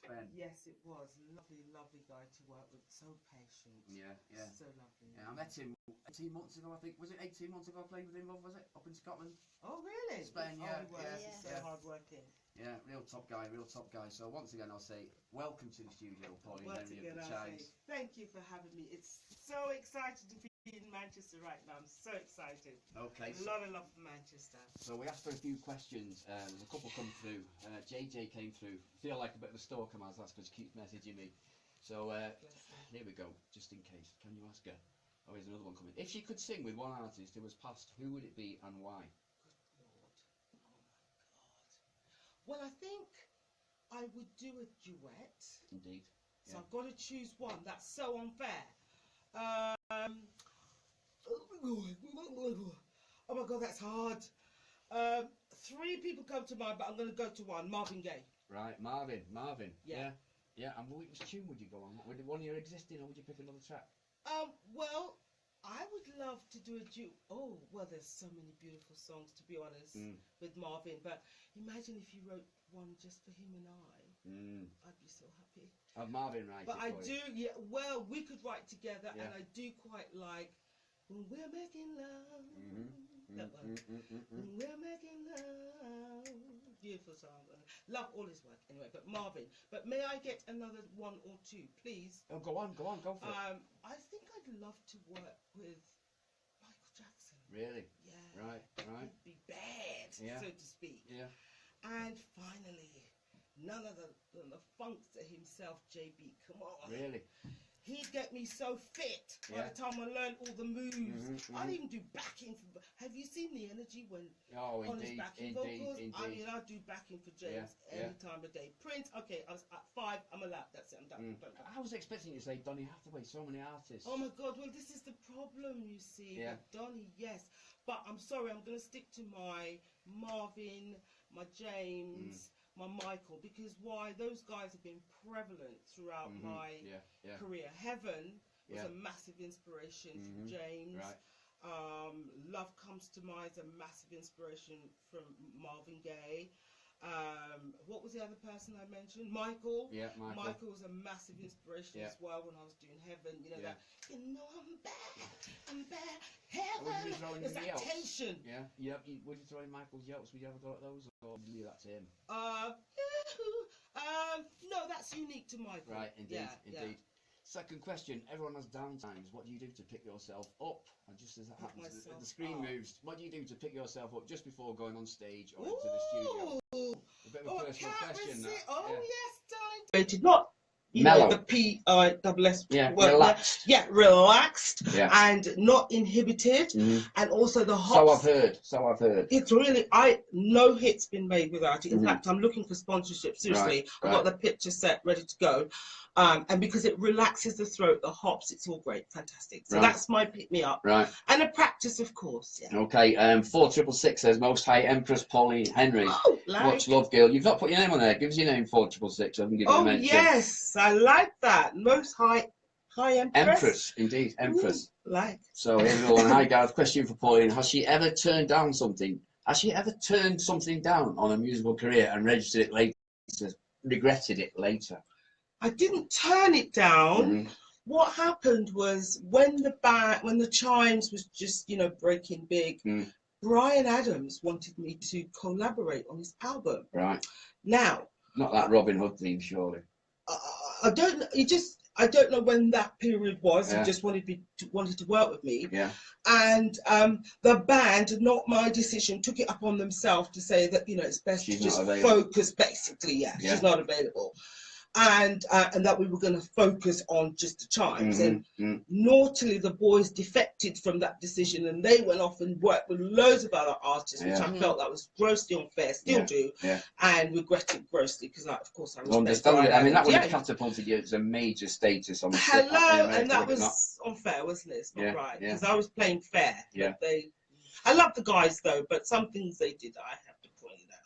Spain. Yes, it was. Lovely, lovely guy to work with. So patient. Yeah, yeah. So lovely. Yeah, I met him 18 months ago, I think. Was it 18 months ago I played with him, love, was it? Up in Scotland? Oh, really? Spain, yeah. Oh, yeah, he's so hard working. Yeah, real top guy, real top guy. So once again, I'll say welcome to the studio, Pauline Henry of the Chimes. Thank you for having me. It's so exciting to be in Manchester right now. I'm so excited. Okay. A lot of love for Manchester. So we asked for a few questions. There's a couple come through. JJ came through. Feel like a bit of a stalker, Maz. That's because she keeps messaging me. So here we go, just in case. Can you ask her? Oh, here's another one coming. If she could sing with one artist who was past, who would it be and why? Well, I think I would do a duet. Indeed. So I've got to choose one. That's so unfair. Oh my God, that's hard. 3 people come to mind, but I'm going to go to one. Marvin Gaye. Right, Marvin. Yeah. And which tune would you go on? Would one of your existing, or would you pick another track? Well, I would love to do a duet. Oh, well, there's so many beautiful songs, to be honest, with Marvin. But imagine if you wrote one just for him and I. I'd be so happy. Have Marvin write but it for I you? do, yeah. Well, we could write together, and I do quite like when we're making love. That one. When we're making love. Beautiful song. Love all his work. Anyway, but Marvin. But may I get another 1 or 2, please? Oh, go on, go for it. I think I'd love to work with Michael Jackson. Really? Yeah. Right. He'd be bad, so to speak. Yeah. And finally, none other than the funkster himself, JB. Come on. Really? He'd get me so fit by the time I learned all the moves. I'd even do backing. Have you seen the energy when on his backing vocals? I mean, I'd do backing for James any time of day. Prince, okay, I was at 5, I'm allowed. That's it, I'm done. I was expecting you to say Donny Hathaway, so many artists. Oh my God, well, this is the problem, you see. Yeah. Donny, yes. But I'm sorry, I'm going to stick to my Marvin, my James, my Michael, because why? Those guys have been prevalent throughout my career. Heaven was a massive inspiration from James. Right. Love Comes to Mind is a massive inspiration from Marvin Gaye. What was the other person I mentioned? Michael. Yeah, Michael. Michael was a massive inspiration as well when I was doing Heaven. You know that. You know I'm bad. Heaven. It's that tension. Yeah. Would you throw in Michael's yelps? Would you ever go at those, or would you leave that to him? No, that's unique to Michael. Right. Indeed. Yeah. Second question. Everyone has down times. What do you do to pick yourself up? And just as that happens, the screen moves. What do you do to pick yourself up just before going on stage or into the studio? A bit of a personal question. Yes, darling. Not mellow. The PISS. Relaxed. Yeah, relaxed and not inhibited, and also the hops. So I've heard. It's really no hit's been made without it. In fact, I'm looking for sponsorship. Seriously, I've got the picture set ready to go. And because it relaxes the throat, the hops, it's all great, fantastic. So that's my pick me up. Right. And a practice, of course. Yeah. Okay. 4666 says Most High Empress Pauline Henry. Oh, much love, girl. You've not put your name on there. Give us your name, 4666. I can give you a mention. Yes, I like that. Most High Empress. Empress, indeed, Empress. Ooh, like. So here's another one. Hi, Gareth. Question for Pauline: Has she ever turned down something? Has she ever turned something down on a musical career and registered it later? Regretted it later? I didn't turn it down. What happened was when the Chimes was just breaking big, Brian Adams wanted me to collaborate on his album. Right. Now. Not that Robin Hood theme, surely. I don't know. I don't know when that period was. He just wanted to work with me. Yeah. And the band, not my decision, took it upon themselves to say that it's best to just focus. Basically, she's not available. And that we were going to focus on just the Chimes. And naughtily, the boys defected from that decision, and they went off and worked with loads of other artists, which I felt that was grossly unfair, still do, and regret it grossly because, of course, I understand it. I mean, that would have catapulted you as a major status on the Hello, and that was unfair, wasn't it? It's not right because I was playing fair. Yeah. I love the guys though, but some things they did, I have to point it out.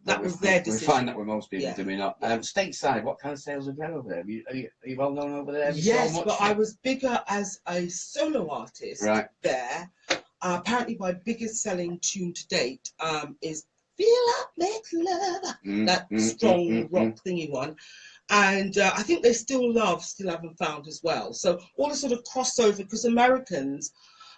That was their decision. We find that with most people, do we not? Stateside, what kind of sales have you had over there? Are you well known over there? Yes, but I was bigger as a solo artist there. Apparently, my biggest selling tune to date is Feel Like Making Love, that strong rock thingy one. And I think they still love Still Haven't Found as well. So all the sort of crossover, because Americans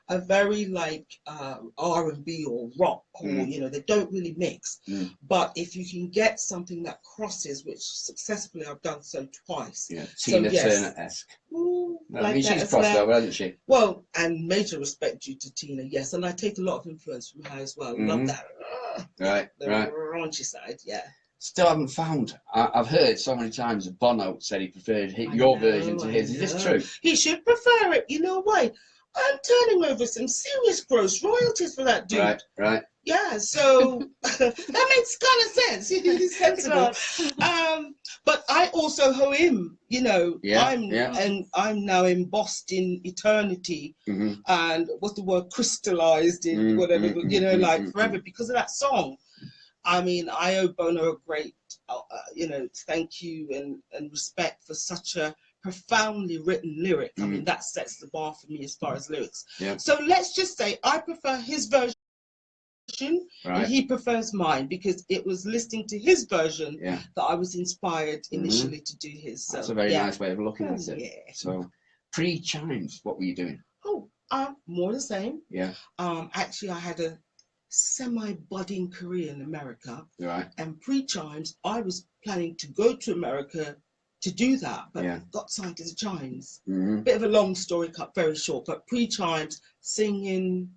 are very like R&B or rock, or you know, they don't really mix. But if you can get something that crosses, which successfully I've done so twice. Yeah, so, Tina Turner-esque. I mean, she's crossed over, hasn't she? Well, and major respect due to Tina, yes, and I take a lot of influence from her as well. Love that. The raunchy side, yeah. Still Haven't Found. I've heard so many times that Bono said he preferred your version to his. Is this true? He should prefer it. You know why? I'm turning over some serious gross royalties for that dude. Right. Yeah, so that makes kind of sense. He's sensible. But I also owe him, you know. And I'm now embossed in eternity, and what's the word, crystallized in whatever, you know, like forever because of that song. I mean, I owe Bono a great, you know, thank you and respect for such a profoundly written lyric. I mean, that sets the bar for me as far as lyrics. So let's just say I prefer his version and he prefers mine, because it was listening to his version that I was inspired initially to do his. So, that's a very nice way of looking at it. So pre-Chimes, what were you doing? More the same. Actually, I had a semi-budding career in America, and pre-Chimes I was planning to go to America to do that, but got signed to the Chimes. Bit of a long story cut very short, but pre-Chimes, singing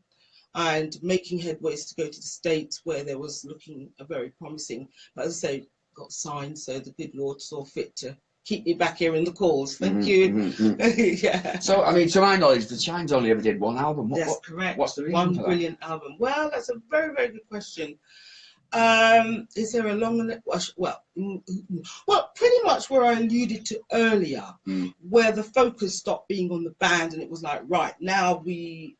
and making headways to go to the States, where there was looking very promising, but as I say, got signed, so the good Lord saw fit to keep me back here in the cause. Thank you. So, I mean, to my knowledge, the Chimes only ever did one album. That's correct. What's the reason for that? One brilliant album. Well, that's a very, very good question. Is there a long... Well, pretty much where I alluded to earlier, where the focus stopped being on the band, and it was like, right, now we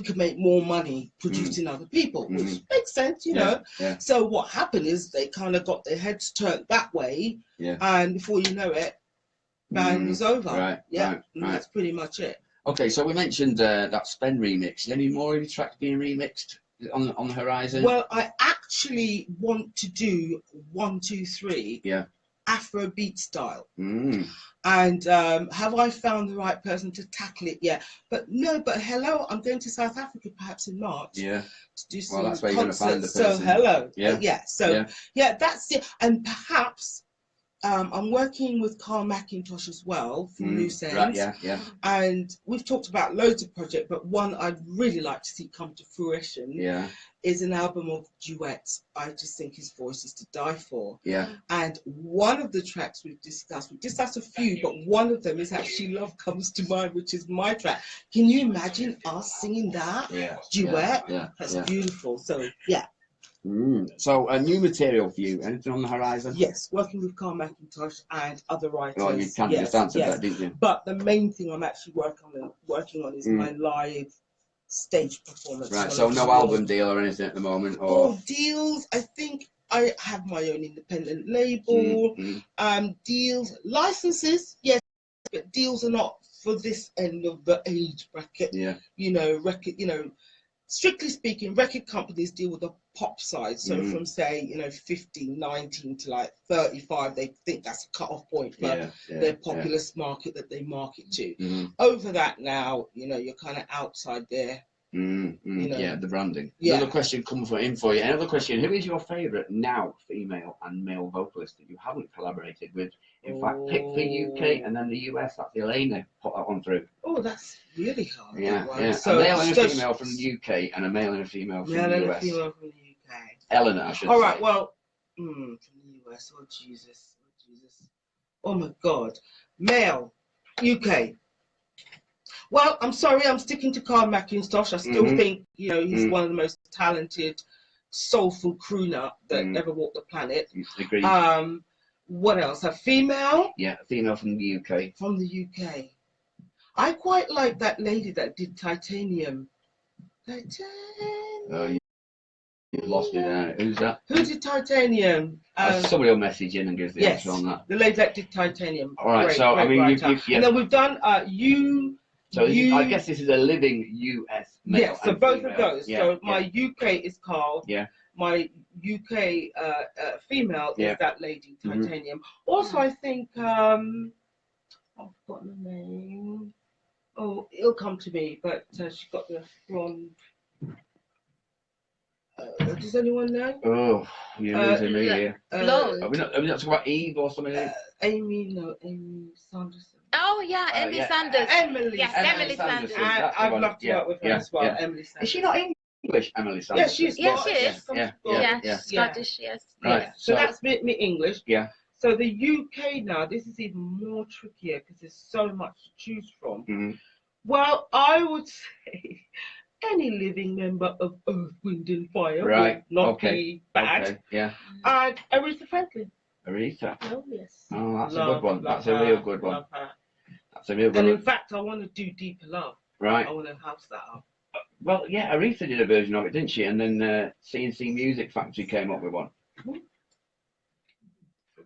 can make more money producing other people, which makes sense, you know. So what happened is they kind of got their heads turned that way, and before you know it, band was over. That's pretty much it. Okay, so we mentioned that Spend remix. Any more of your tracks being remixed on the horizon? Well, I actually want to do 1, 2, 3 Afrobeat style. And have I found the right person to tackle it yet? But no, but hello, I'm going to South Africa perhaps in March. To do some that's where you're going to find the person. So hello. That's it. And perhaps I'm working with Carl McIntosh as well from Loose Ends. And we've talked about loads of projects, but one I'd really like to see come to fruition is an album of duets. I just think his voice is to die for. And one of the tracks we've discussed a few, but one of them is actually Love Comes to Mind, which is my track. Can you imagine us singing that duet? That's beautiful. So So a new material for you, anything on the horizon? Yes, working with Carl McIntosh and other writers. Oh, you kind of just answered that, didn't you? But the main thing I'm actually working on is my live stage performance. Right, so no album deal or anything at the moment? Or deals, I think I have my own independent label. Deals, licenses, yes, but deals are not for this end of the age bracket. You know, strictly speaking, record companies deal with the pop side. So from say, 15, 19 to like 35, they think that's a cut-off point for their populist market that they market to. Over that now, you're kind of outside there. The branding. Another question coming in for you. Another question: who is your favourite now female and male vocalist that you haven't collaborated with? In fact, pick the UK and then the US. That's Elena. Put that one through. Oh, that's really hard. So, a male and a female from the UK and a male and a female from the US. Male and a female from the UK. Eleanor, I should say. All right. Well, from the US. Oh Jesus. Oh my God. Male, UK. Well, I'm sorry, I'm sticking to Carl McIntosh. I still think, he's one of the most talented, soulful crooner that ever walked the planet. Agreed. What else? A female? Yeah, a female from the UK. From the UK. I quite like that lady that did Titanium. Oh, you've lost it now. Who's that? Who did Titanium? Somebody will message in and give the answer on that. The lady that did Titanium. All right, great, I mean, and then we've done So I guess this is a living US male. Yes, so both of those. So my UK is Carl. Yeah. My UK female is that lady, Titanium. Also, I think I've forgotten the name. Oh, it'll come to me. But she got the blonde. Does anyone know? Oh, you're losing me here. Blonde. Are we not talking about Eve or something? Amy Sanderson. Oh yeah, Emily Sanders. Emily. Yes, Emily Sanders. I'd love to work with her as well. Emily Sanders. Is she not English, Emily Sanders? Yeah, she is. Yeah. Scottish, yes. Right. Yeah. So that's me English. Yeah. So the UK now, this is even more trickier because there's so much to choose from. Well, I would say any living member of Earth, Wind and Fire would not be bad. Okay. Yeah. And Aretha Franklin. Aretha. Oh, yes. Oh, that's a good one. That's a real good one. That's a real good one. And in fact, I want to do Deeper Love. Right. I want to house that up. Well, yeah, Aretha did a version of it, didn't she? And then C&C Music Factory came up with one.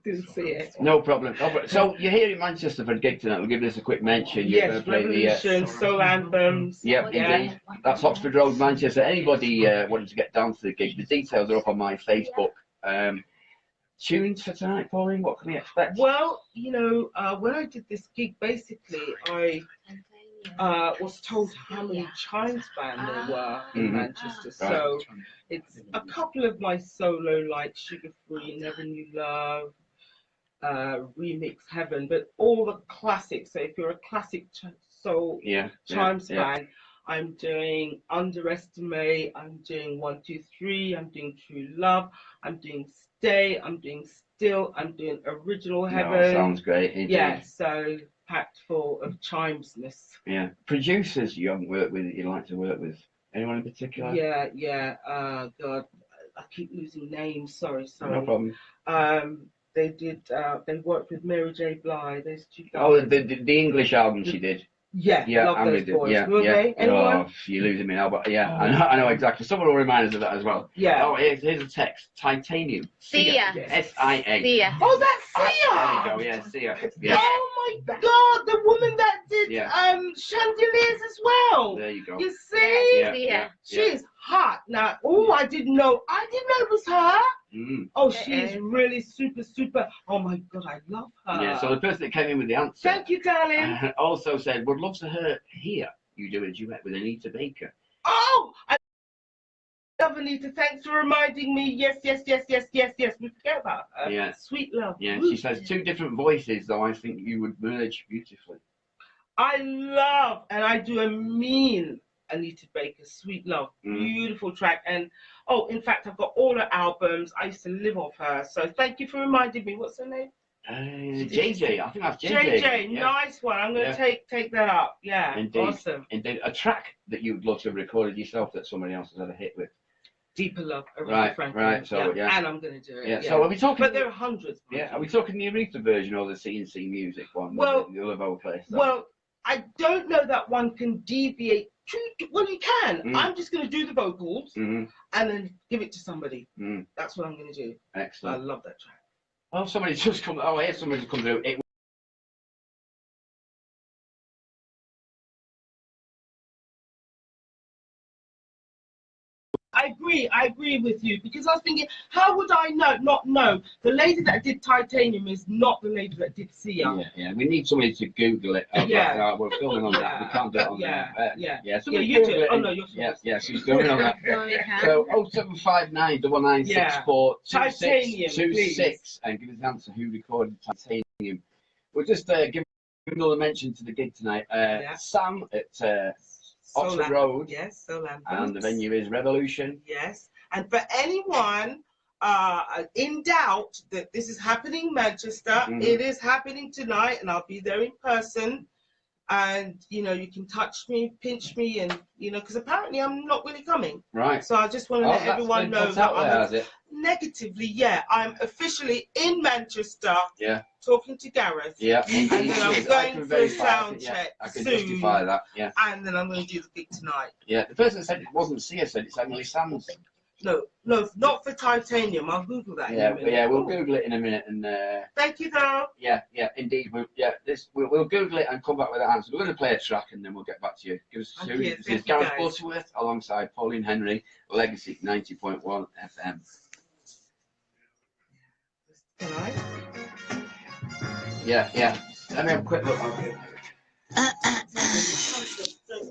Didn't see it. No problem. So you're here in Manchester for a gig tonight. We'll give this a quick mention. You're going to play Revolution, soul anthems. Yep, indeed. That's Oxford Road, Manchester. Anybody wanting to get down to the gig, the details are up on my Facebook. Tunes for tonight, Pauline? What can we expect? Well, you know, when I did this gig, basically, I was told how many Chimes band there were in Manchester. So it's a couple of my solo, like Sugar Free, Never Knew Love, Remix Heaven, but all the classics. So if you're a classic soul Chimes band, I'm doing Underestimate, I'm doing 1, 2, 3, I'm doing True Love, I'm doing Stay, I'm doing Still, I'm doing Original Heaven. Sounds great. Indeed. Yeah, so packed full of chimesness. Yeah. Producers you haven't worked with that you like to work with? Anyone in particular? Yeah. God, I keep losing names. Sorry. No problem. They did. They worked with Mary J. Blige. There's 2 guys. Oh, the English album she did. Yeah, love those boys. Yeah. Anyone? Oh, you're losing me now, but yeah, I know exactly. Someone will remind us of that as well. Yeah. Oh, here's a text. Titanium. Sia. S-I-A. Sia. Oh, that's Sia. There you go. Yeah, Sia. Yeah. Oh my God, the woman that did Chandeliers as well. There you go. You see? Yeah. She's hot now. Oh, I didn't know it was her. Oh, she's really super. Oh my God, I love her. Yeah, so the person that came in with the answer. Thank you, darling. Also said, would love to hear you do a duet with Anita Baker. Oh, I love Anita. Thanks for reminding me. Yes. We forget about her. Yeah. Sweet love. Yeah, she says 2 different voices, though I think you would merge beautifully. I love, and I do a mean Anita Baker, Sweet Love, beautiful track. And in fact, I've got all her albums. I used to live off her. So thank you for reminding me. What's her name? JJ. I think that's JJ. JJ, nice one. I'm going to take that up. Yeah, indeed. Awesome. Indeed. A track that you'd love to have recorded yourself that somebody else has had a hit with. Deeper Love, Franklin. Right. So and I'm going to do it. Yeah. So are we talking? But there are hundreds. Yeah. Are we talking the Aretha version or the C&C Music one? Well, the other vocalist. Well, I don't know that one can deviate. Well, you can. I'm just going to do the vocals and then give it to somebody. That's what I'm going to do. Excellent. I love that track. Oh, somebody's just come. Oh, here's somebody's come through. I agree with you, because I was thinking, how would I not know? The lady that did Titanium is not the lady that did Sia. Yeah. We need somebody to Google it. We're filming on that. We can't do it on there. Yeah. You do it. Oh no, you're supposed Yeah, she's filming on that. So 0759 9964 26 and give us an answer who recorded Titanium. We'll just give another mention to the gig tonight. Sam at Oxford Road. Yes, Soul Anthems. And the venue is Revolution. Yes. And for anyone in doubt that this is happening in Manchester, it is happening tonight, and I'll be there in person. And, you can touch me, pinch me, and, because apparently I'm not really coming. Right. So I just want to let everyone know that I'm negatively, I'm officially in Manchester. Yeah. Talking to Gareth. Yeah. And then I'm going for a sound check I can soon. justify that. Yeah. And then I'm going to do the gig tonight. Yeah. The person that said it wasn't Sia said it's Emily Sanders. No, not for Titanium. I'll Google that. We'll Google it in a minute. And thank you, though. Yeah, indeed. We'll Google it and come back with an answer. We're going to play a track and then we'll get back to you. This is Gareth Butterworth alongside Pauline Henry, Legacy 90.1 FM. Can I? Yeah, yeah. Let me have a quick look.